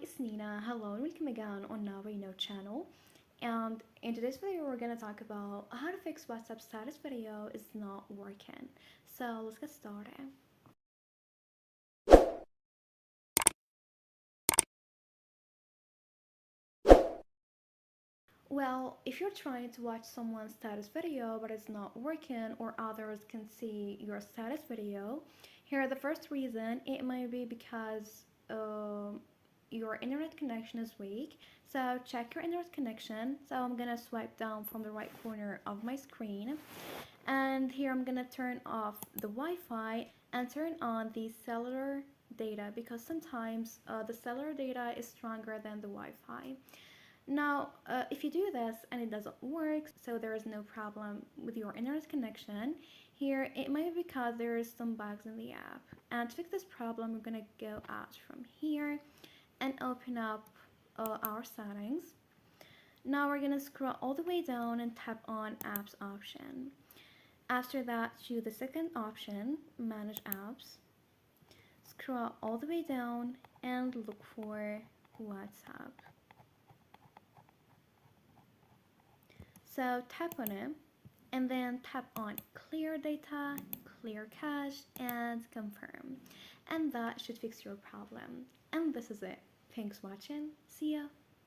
it's Nina. Hello and welcome again on Now We Know channel. And in today's video, we're gonna talk about how to fix WhatsApp status video is not working. So let's get started. Well, if you're trying to watch someone's status video but it's not working or others can see your status video, here the first reason it might be because your internet connection is weak. So check your internet connection. So I'm gonna swipe down from the right corner of my screen, and here I'm gonna turn off the Wi-Fi and turn on the cellular data, because sometimes the cellular data is stronger than the Wi-Fi. Now, if you do this and it doesn't work, so there is no problem with your internet connection, here it might be because there is some bugs in the app. And to fix this problem, we're gonna go out from here and open up our settings. Now we're gonna scroll all the way down and tap on apps option. After that, choose the second option, manage apps. Scroll all the way down and look for WhatsApp. So tap on it and then tap on clear data, clear cache, and confirm. And that should fix your problem. And this is it. Thanks for watching. See ya.